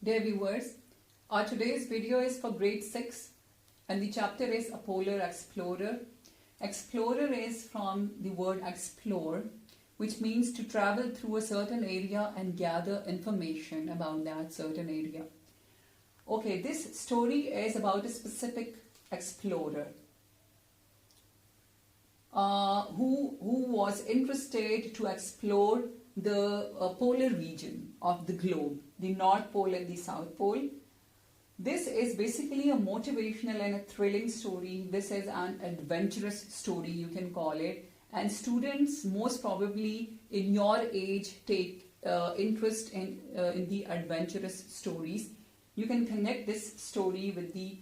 Dear viewers, our today's video is for grade 6 and the chapter is A Polar Explorer. Explorer is from the word explore, which means to travel through a certain area and gather information about that certain area. Okay, this story is about a specific explorer who was interested to explore the polar region of the globe, the North Pole and the South Pole. This is basically a motivational and a thrilling story. This is an adventurous story, you can call it. And students most probably in your age take interest in the adventurous stories. You can connect this story with the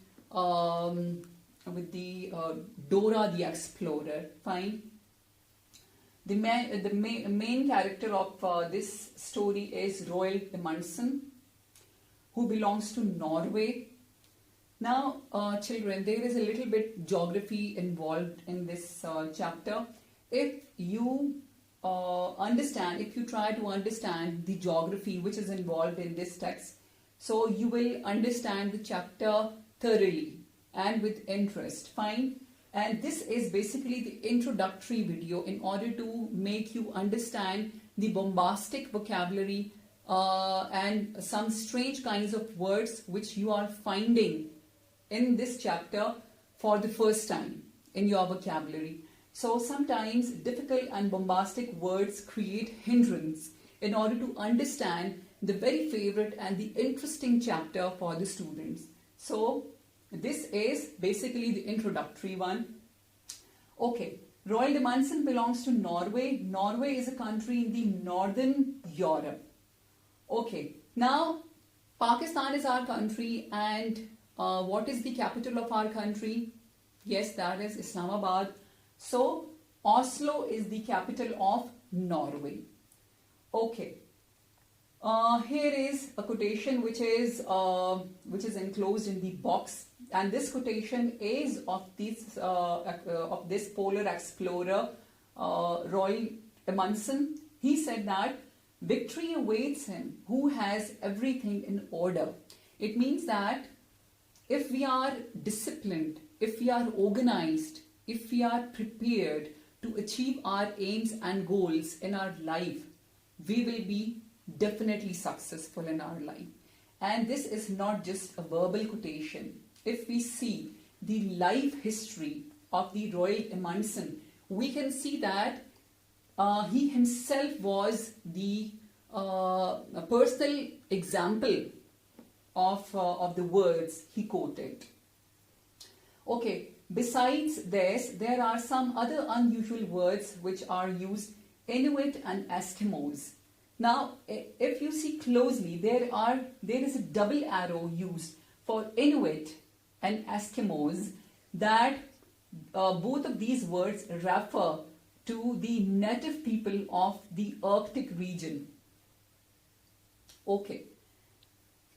Dora the Explorer. Fine. The main character of this story is Roald Amundsen, who belongs to Norway. Now, children, there is a little bit geography involved in this chapter. If you if you try to understand the geography which is involved in this text, so you will understand the chapter thoroughly and with interest. Fine. And this is basically the introductory video in order to make you understand the bombastic vocabulary and some strange kinds of words which you are finding in this chapter for the first time in your vocabulary. So sometimes difficult and bombastic words create hindrance in order to understand the very favorite and the interesting chapter for the students. So this is basically the introductory one. Okay, Roald Amundsen belongs to Norway. Norway is a country in the northern Europe. Okay, now Pakistan is our country, and what is the capital of our country? Yes, that is Islamabad. So Oslo is the capital of Norway. Okay. Here is a quotation which is enclosed in the box, and this quotation is of this polar explorer Roald Amundsen. He said that victory awaits him who has everything in order. It means that if we are disciplined, if we are organized, if we are prepared to achieve our aims and goals in our life, we will be definitely successful in our life. And this is not just a verbal quotation. If we see the life history of the Roald Amundsen, we can see that he himself was the personal example of the words he quoted. Okay, besides this, there are some other unusual words which are used: Inuit and Eskimos. Now, if you see closely, there is a double arrow used for Inuit and Eskimos, that both of these words refer to the native people of the Arctic region. Okay.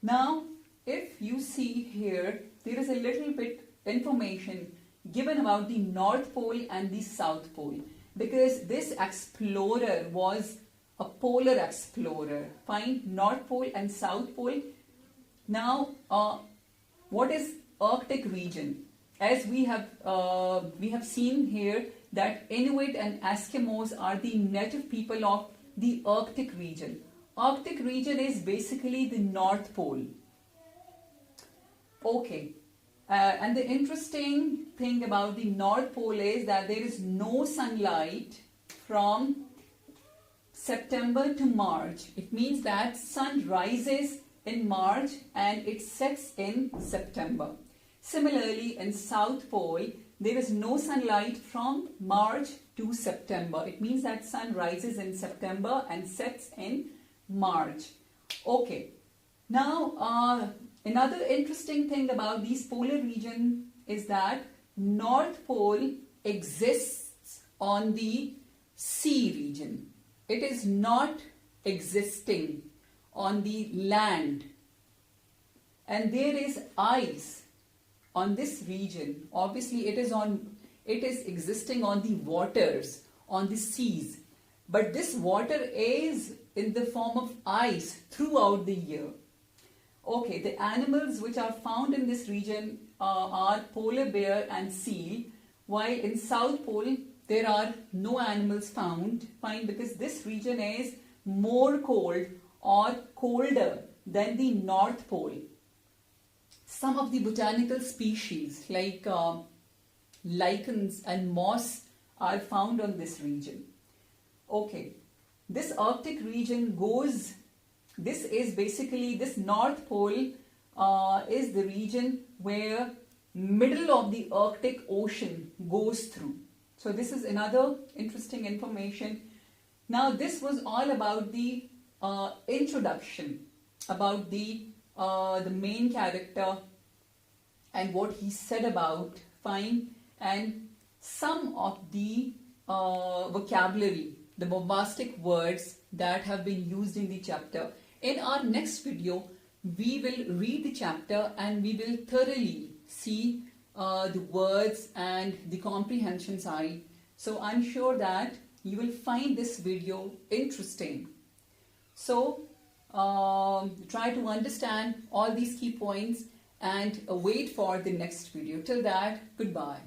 Now, if you see here, there is a little bit information given about the North Pole and the South Pole, because this explorer was a polar explorer. Fine, North Pole and South Pole. Now, what is Arctic region? As we have seen here that Inuit and Eskimos are the native people of the Arctic region. Arctic region is basically the North Pole. Okay, and the interesting thing about the North Pole is that there is no sunlight from September to March. It means that sun rises in March and it sets in September. Similarly, in South Pole, there is no sunlight from March to September. It means that sun rises in September and sets in March. Okay. Now, another interesting thing about these polar regions is that North Pole exists on the sea region. It is not existing on the land, and there is ice on this region. Obviously, it is existing on the waters, on the seas, but this water is in the form of ice throughout the year. Okay, the animals which are found in this region are polar bear and seal, while in South Pole there are no animals found. Fine, because this region is more cold or colder than the North Pole. Some of the botanical species like lichens and moss are found on this region. Okay, this Arctic region goes, this is basically, this North Pole is the region where middle of the Arctic Ocean goes through. So this is another interesting information. Now this was all about the introduction, about the main character and what he said about, fine, and some of the vocabulary, the bombastic words that have been used in the chapter. In our next video, we will read the chapter and we will thoroughly see the words and the comprehension side. So I'm sure that you will find this video interesting. So try to understand all these key points and wait for the next video. Till that, goodbye.